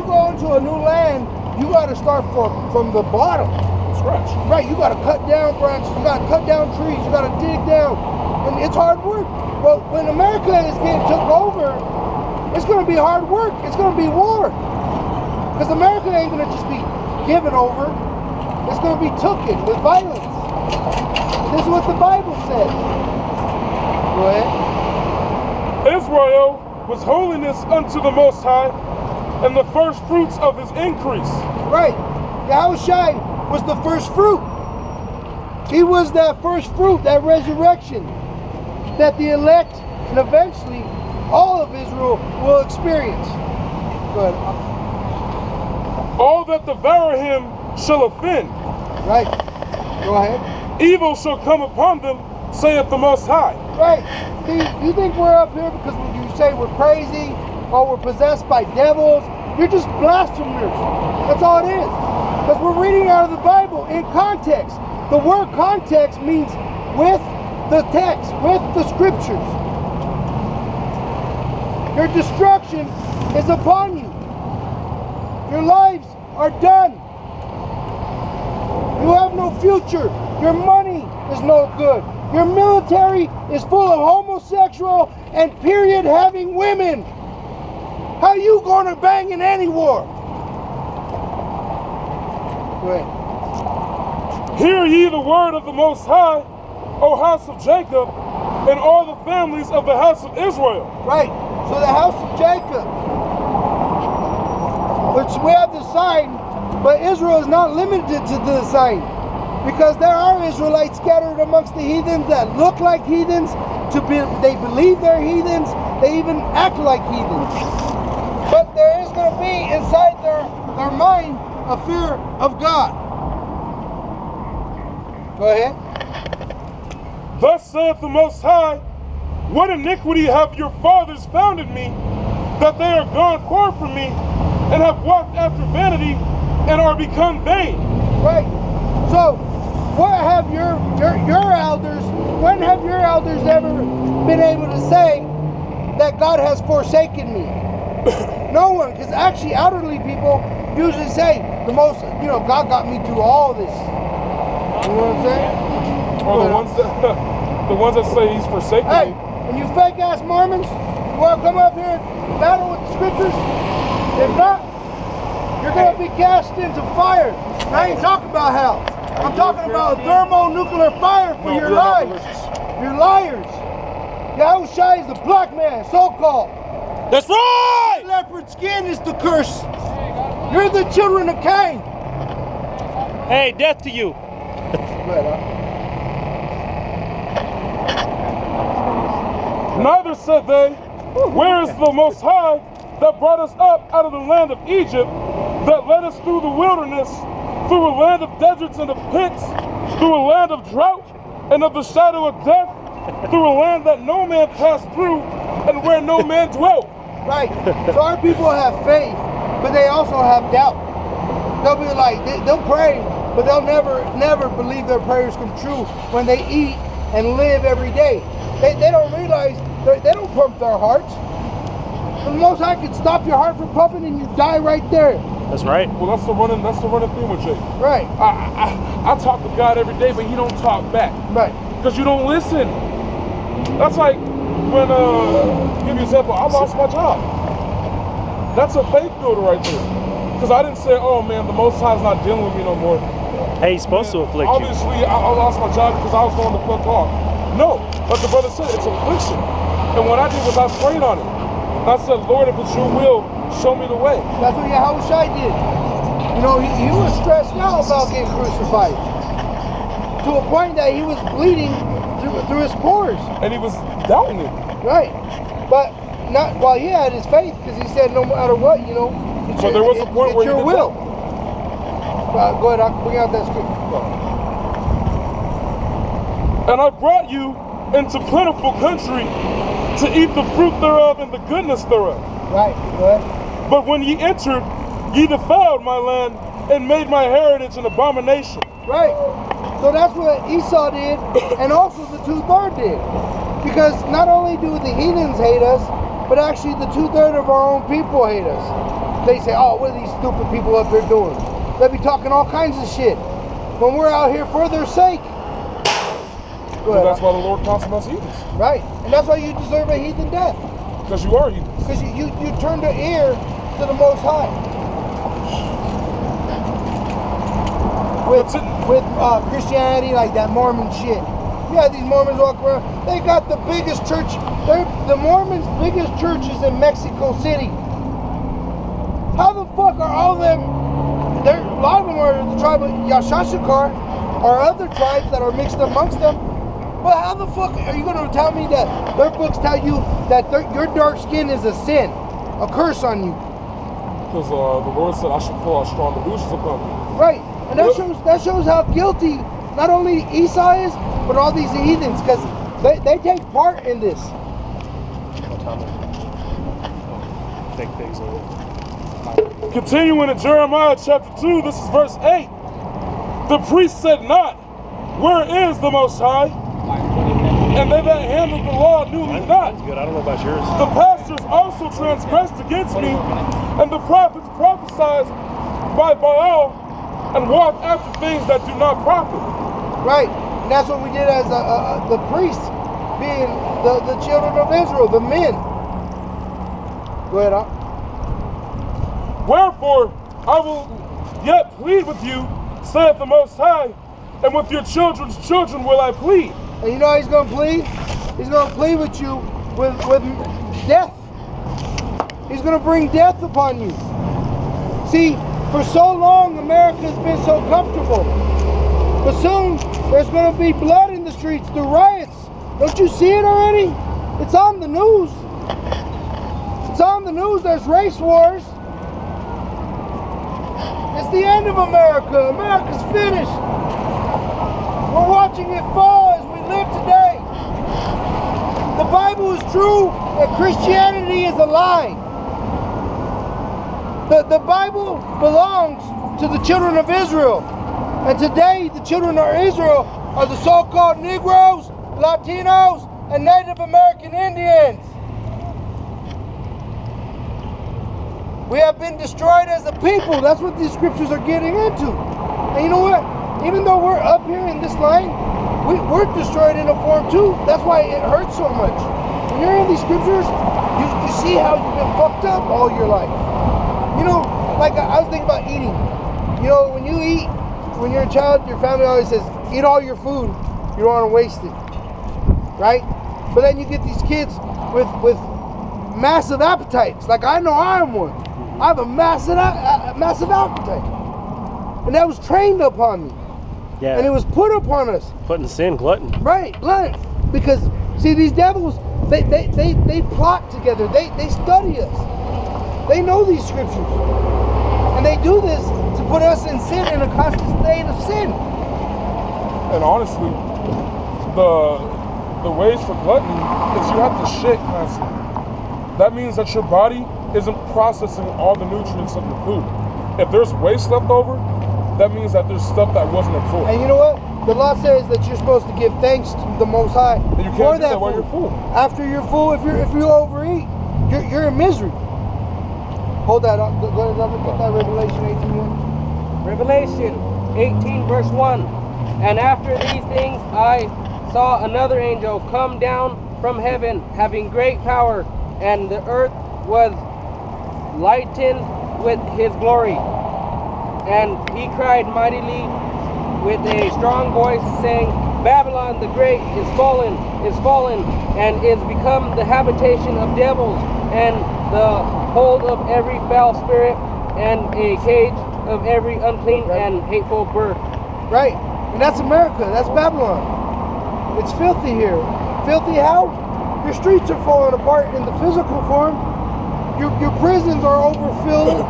go into a new land, you got to start from the bottom. Scratch. Right, you got to cut down branches, you got to cut down trees, you got to dig down, and it's hard work. But when America is getting took over, it's going to be hard work. It's going to be war. Because America ain't going to just be given over. It's going to be taken with violence. This is what the Bible says. Go ahead. Israel was holiness unto the Most High, and the first fruits of his increase. Right. Yahushua was the first fruit. He was that first fruit, that resurrection, that the elect and eventually all of Israel will experience. Go ahead. All that devour him shall offend. Right. Go ahead. Evil shall come upon them, saith the Most High. Right. See, you think we're up here because when you say we're crazy or we're possessed by devils, you're just blasphemers. That's all it is. Because we're reading out of the Bible in context. The word context means with the text, with the scriptures. Your destruction is upon you. Your lives are done. You have no future. Your money is no good. Your military is full of homosexual and period having women. How you gonna bang in any war? Go ahead. Hear ye the word of the Most High, O house of Jacob, and all the families of the house of Israel. Right. So the house of Jacob, which we have the sign, but Israel is not limited to the sign, because there are Israelites scattered amongst the heathens that look like heathens. They believe they're heathens. They even act like heathens. But there is going to be inside their mind a fear of God. Go ahead. Thus saith the Most High, what iniquity have your fathers found in me, that they are gone far from me, and have walked after vanity, and are become vain. Right. So, what have your elders, when have your elders ever been able to say that God has forsaken me? No one, because actually elderly people usually say God got me through all this. You know what I'm saying? Or the ones that say he's forsaken Hey, me. and you fake ass Mormons, you want to come up here and battle with the scriptures? If not, you're going to be cast into fire. And I ain't talking about hell. I'm talking about thermonuclear fire for your lives. You're liars. Yahushua is the black man, so-called. That's right! Leopard skin is the curse. You're the children of Cain. Hey, death to you. Neither said they, where is the Most High that brought us up out of the land of Egypt, that led us through the wilderness, through a land of deserts and of pits, through a land of drought and of the shadow of death, through a land that no man passed through and where no man dwelt. Right. So our people have faith, but they also have doubt. They'll be like, they'll pray, but they'll never believe their prayers come true when they eat and live every day. They don't realize, they don't pump their hearts. The Most High could stop your heart from pumping and you die right there. That's right. Well, that's the running theme with Jake. Right. I talk to God every day, but he don't talk back. Right. Because you don't listen. That's like when, give you an example, I lost my job. That's a faith builder right there. Because I didn't say, oh man, the Most High's not dealing with me no more. Hey, he's supposed to afflict you. Obviously, I lost my job because I was going to fuck off. No, but the brother said it's affliction. And what I did was I prayed on it. I said, Lord, if it's your will, show me the way. That's what Yahushua did. You know, he was stressed out about getting crucified. To a point that he was bleeding through his pores. And he was doubting it. Right. But not while he had his faith, because he said no matter what, you know, So there was a point where your you will. Go ahead, I'll bring out that scripture. And I brought you into plentiful country to eat the fruit thereof and the goodness thereof. Right, go ahead. But when ye entered, ye defiled my land and made my heritage an abomination. Right. So that's what Esau did, and also the 2/3 did. Because not only do the heathens hate us, but actually the 2/3 of our own people hate us. they say, oh, what are these stupid people up here doing? They be talking all kinds of shit when we're out here for their sake. Go Well, ahead. that's why the Lord counts us heathens. Right, and that's why you deserve a heathen death. Because you are heathens. Because you turned the ear to the Most High. With Christianity, like that Mormon shit. Yeah, these Mormons walk around. They got the biggest church. The Mormons' biggest church is in Mexico City. How the fuck are all of them? A lot of them are the tribe of Yashashikar or other tribes that are mixed amongst them. But how the fuck are you going to tell me that their books tell you that your dark skin is a sin, a curse on you? Because the Lord said I should pour out strong delusions upon you. Right, and that shows how guilty not only Esau is, but all these heathens, because they take part in this. Take things away. Continuing in Jeremiah chapter 2, this is verse 8. The priest said not, where is the Most High? And they that handled the law knew me not. That's good. I don't know about yours. The pastors also transgressed against me, and the prophets prophesied by Baal, and walked after things that do not profit. Right, and that's what we did as the priests, being the children of Israel, the men. Go ahead, Al. Wherefore I will yet plead with you, saith the Most High, and with your children's children will I plead. And you know how he's going to plead? He's going to plead with you with death. He's going to bring death upon you. See, for so long, America's been so comfortable. But soon, there's going to be blood in the streets, the riots. Don't you see it already? It's on the news. It's on the news. There's race wars. It's the end of America. America's finished. We're watching it fall as we live today. The Bible is true and Christianity is a lie. The Bible belongs to the children of Israel. And today, the children of Israel are the so-called Negroes, Latinos, and Native American Indians. We have been destroyed as a people. That's what these scriptures are getting into. And you know what? Even though we're up here in this line, we're destroyed in a form too. That's why it hurts so much. When you're in these scriptures, you see how you've been fucked up all your life. You know, like I was thinking about eating. You know, when you eat, when you're a child, your family always says, eat all your food. You don't want to waste it. Right? But then you get these kids with massive appetites. Like I know I am one. I have a massive appetite. And that was trained upon me. Yeah. And it was put upon us. Putting sin, glutton. Right, glutton. Because, see, these devils, they plot together. They study us. They know these scriptures. And they do this to put us in sin, in a constant state of sin. And honestly, the ways for gluttony is you have to shit constantly. That means that your body isn't processing all the nutrients of your food. If there's waste left over, that means that there's stuff that wasn't absorbed. And you know what? The law says that you're supposed to give thanks to the Most High And you for can't do that while food. you're full. After you're full, if you overeat, you're in misery. Hold that up. Go ahead, let me get that Revelation 18:1. Revelation 18 verse 1. And after these things I saw another angel come down from heaven, having great power, and the earth was lightened with his glory. And he cried mightily with a strong voice, saying, Babylon the Great is fallen, and is become the habitation of devils, and the hold of every foul spirit, and a cage of every unclean and hateful birth. Right. And that's America. That's Babylon. It's filthy here. Filthy how? Your streets are falling apart in the physical form. Your prisons are overfilled.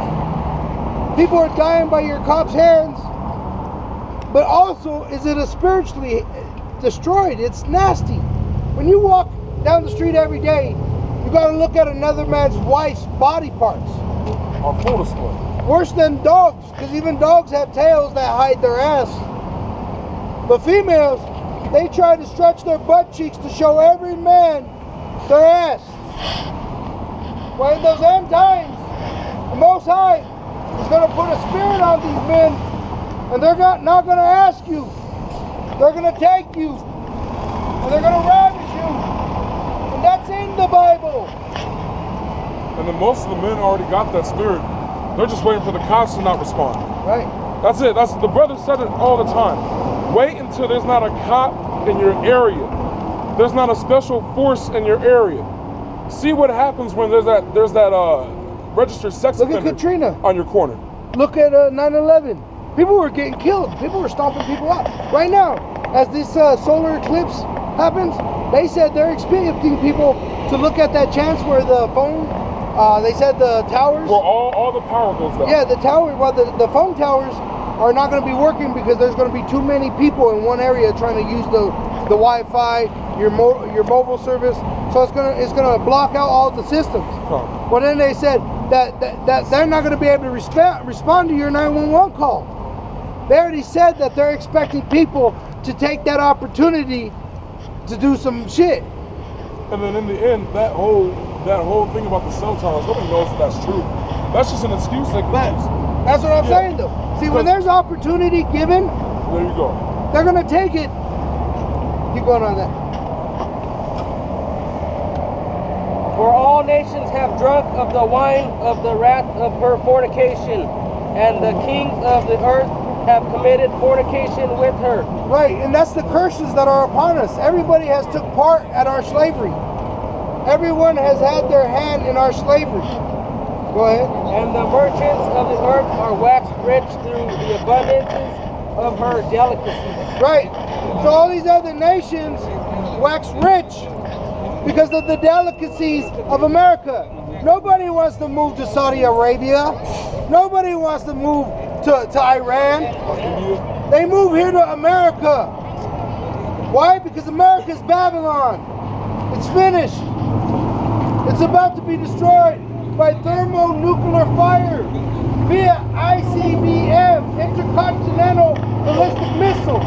People are dying by your cops' hands. But also, is it spiritually destroyed? It's nasty. When you walk down the street every day, you got to look at another man's wife's body parts. On full display. Worse than dogs, because even dogs have tails that hide their ass. But females, they try to stretch their butt cheeks to show every man their ass. Well, in those end times, Most High is going to put a spirit on these men, and they're not going to ask you. They're going to take you, and they're going to ravish you. And that's in the Bible. And then most of the men already got that spirit. They're just waiting for the cops to not respond. Right. That's it. That's the brother said it all the time. Wait until there's not a cop in your area. There's not a special force in your area. See what happens when there's that registered sex Look at offender Katrina. on your corner. Look at 9/11. People were getting killed. People were stomping people out. Right now, as this solar eclipse happens, they said they're expecting people to look at that chance where the phone, they said the towers. Where all the power goes down. Yeah, the tower. Well, the phone towers are not going to be working because there's going to be too many people in one area trying to use the Wi-Fi, your mobile service. So it's gonna block out all the systems. Huh. Well, then they said that they're not going to be able to respond to your 911 call. They already said that they're expecting people to take that opportunity to do some shit. And then in the end, that whole thing about the cell towers, nobody knows if that's true. That's just an excuse they can use. That's what I'm saying, though. See, when there's opportunity given, There you go. they're gonna take it. Keep going on that. For all nations have drunk of the wine of the wrath of her fornication, and the kings of the earth have committed fornication with her. Right, and that's the curses that are upon us. Everybody has took part at our slavery. Everyone has had their hand in our slavery. Go ahead. And the merchants of the earth are waxed rich through the abundances of her delicacies. Right. So all these other nations wax rich because of the delicacies of America. Nobody wants to move to Saudi Arabia. Nobody wants to move to Iran. They move here to America. Why? Because America's Babylon. It's finished. It's about to be destroyed by thermonuclear fire via ICBM, Intercontinental Ballistic Missile.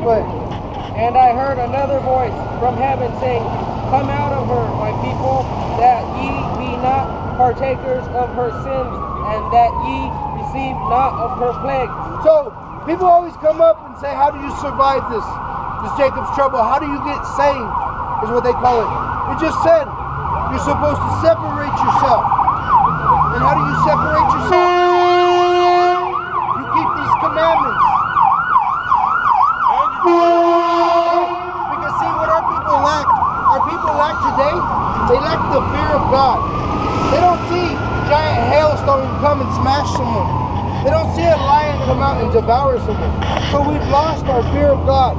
But And I heard another voice from heaven saying, Come out of her, my people, that ye be not partakers of her sins, and that ye receive not of her plagues. so people always come up and say, how do you survive this Jacob's trouble? How do you get saved? Is what they call it. You just said you're supposed to separate yourself. And how do you separate yourself? You keep these commandments. Because see what our people lack. Our people lack today, they lack the fear of God. They don't see giant hailstone come and smash someone. They don't see a lion come out and devour someone. So we've lost our fear of God.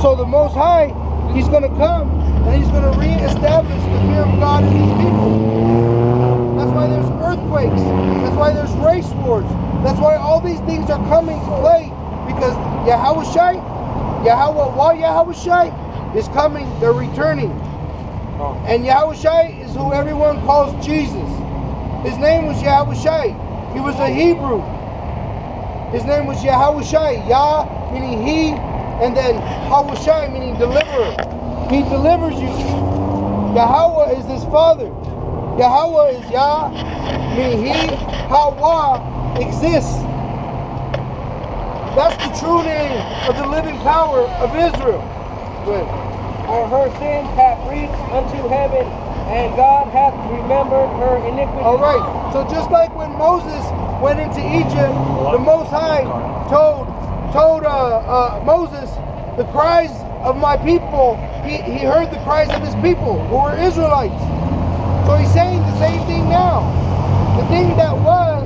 So the Most High, He's going to come and He's going to reestablish the fear of God in these people. That's why there's earthquakes. That's why there's race wars. That's why all these things are coming to play. Because Yahushai, while Yahushai is coming, they're returning. And Yahushai is who everyone calls Jesus. His name was Yahushai. He was a Hebrew. His name was Yahushai. Yah meaning He, and then Hahushai meaning deliverer. He delivers you. Yahweh is His Father. Yahweh is Yah, meaning He. Hawa exists. That's the true name of the living power of Israel. Good. For her sins hath reached unto heaven, and God hath remembered her iniquity. All right. So just like when Moses went into Egypt, the Most High told Moses, the cries of my people. He heard the cries of His people who were Israelites. So He's saying the same thing now. The thing that was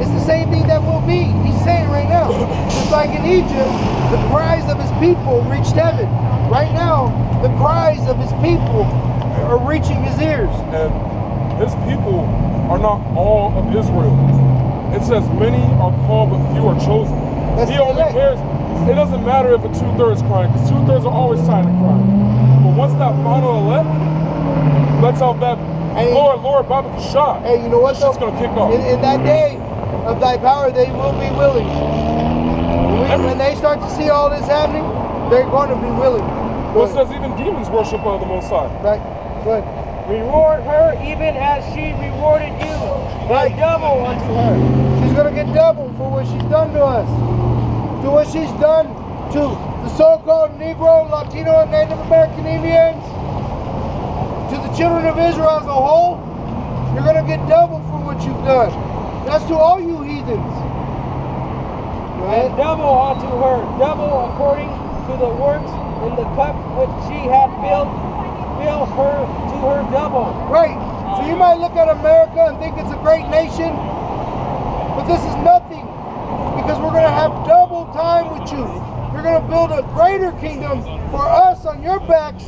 is the same thing that will be. He's saying right now. Just like in Egypt, the cries of His people reached heaven. Right now, the cries of His people are reaching His ears. And His people are not all of Israel. It says many are called, but few are chosen. That's He only correct. cares. It doesn't matter if a 2/3 crying, because 2/3 are always trying to cry. But once that final elect lets out that Hey. Lord, Baba Kashah, Hey, you know what though? shit's gonna kick off. In that day of Thy power, they will be willing. When they start to see all this happening, they're going to be willing. Well, it says even demons worship the Most High. Right? Good. Reward her even as she rewarded you, Right. and double unto her. She's going to get double for what she's done to us. To what she's done to the so-called Negro, Latino, and Native American Indians. To the children of Israel as a whole. You're going to get double for what you've done. That's to all you heathens. Go ahead. And double unto her, double according to the works in the cup which she had filled, fill her to her double. Right. So you might look at America and think it's a great nation, but this is nothing, because we're going to have double time with you. You're going to build a greater kingdom for us on your backs.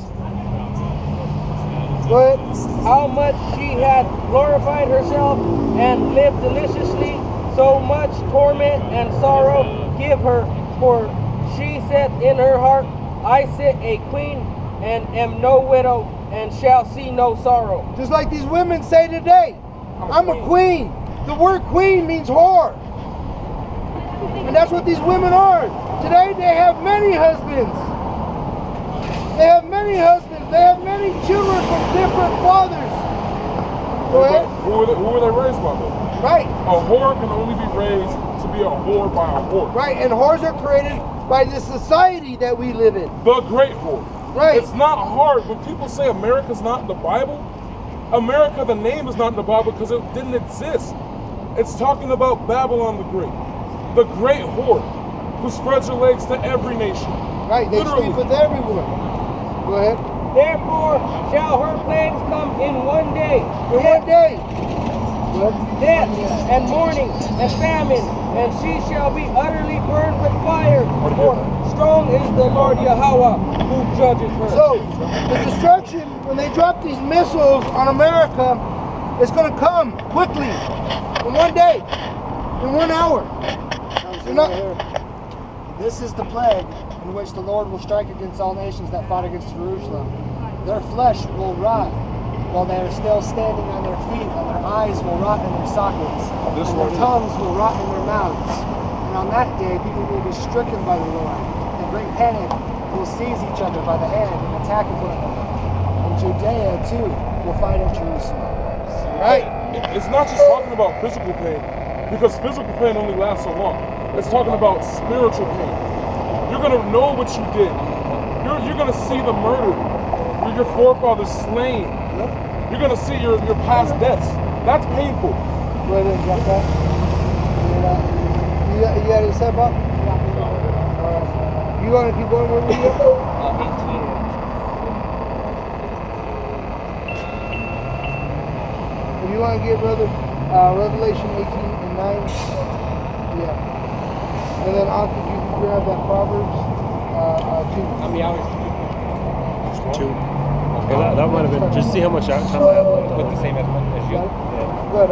Go ahead. How much she had glorified herself and lived deliciously, so much torment and sorrow give her, for she said in her heart, I sit a queen and am no widow, and shall see no sorrow. Just like these women say today, I'm a queen. The word queen means whore. And that's what these women are. Today they have many husbands. They have many husbands. They have many children from different fathers. Go ahead. Who were they raised by though? Right. A whore can only be raised to be a whore by a whore. Right. And whores are created by the society that we live in. The great whore. Right. It's not hard. When people say America's not in the Bible, America, the name is not in the Bible because it didn't exist. It's talking about Babylon the great whore, who spreads her legs to every nation. Right. They Literally. sleep with everyone. Go ahead. Therefore shall her plagues come in one day. In one day. Good. Death and mourning and famine, and she shall be utterly burned with fire. For strong is the Lord Yahweh who judges her. So, the destruction, when they drop these missiles on America, it's going to come quickly, in one day, in 1 hour. You're not- This is the plague in which the Lord will strike against all nations that fought against Jerusalem. Their flesh will rot while they are still standing on their feet, and their eyes will rot in their sockets, and their tongues will rot in their mouths. And on that day, people will be stricken by the Lord, and great panic will seize each other by the hand and attack one another. And Judea, too, will fight at Jerusalem. Right. It's not just talking about physical pain, because physical pain only lasts so long. It's talking about spiritual pain. You're going to know what you did. You're going to see the murder. Your forefathers slain. You're going to see your past deaths. That's painful. Go ahead and drop that. You got it set up? You want to keep going where we go? 18. If you want to get Revelation 18 and 9, yeah. And then I'll you can grab that Proverbs 2. How many hours? 2. Okay, that might have been, just see how much time I have left. With the same as you? Yeah. Good.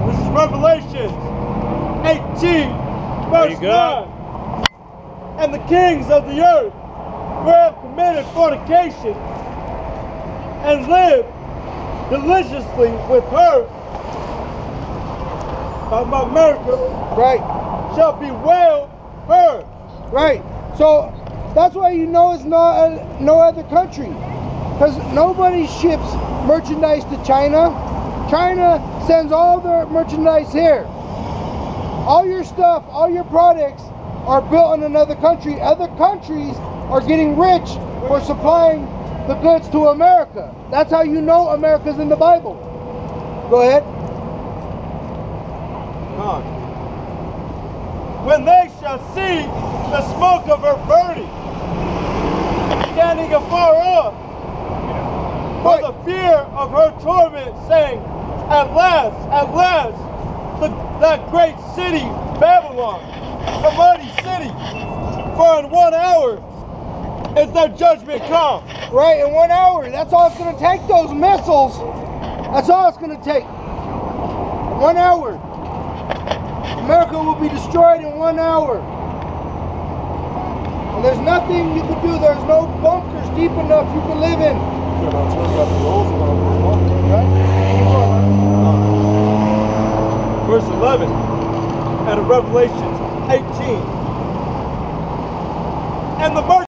This is Revelation 18, There verse you go. 9. And the kings of the earth who have committed fornication and lived deliciously with her, talking about America, Right. shall bewail her. Right. So that's why you know it's not no other country, because nobody ships merchandise to China. China sends all their merchandise here. All your stuff, all your products are built in another country. Other countries are getting rich for supplying the goods to America. That's how you know America's in the Bible. Go ahead. When they shall see the smoke of her burning, standing afar off, for the fear of her torment, saying, at last, that great city, Babylon, the mighty city, for in 1 hour is their judgment come. Right, in 1 hour. That's all it's going to take, those missiles. That's all it's going to take. 1 hour. America will be destroyed in 1 hour. And there's nothing you can do. There's no bunkers deep enough you can live in. Verse 11 out of Revelation 18. And the mercy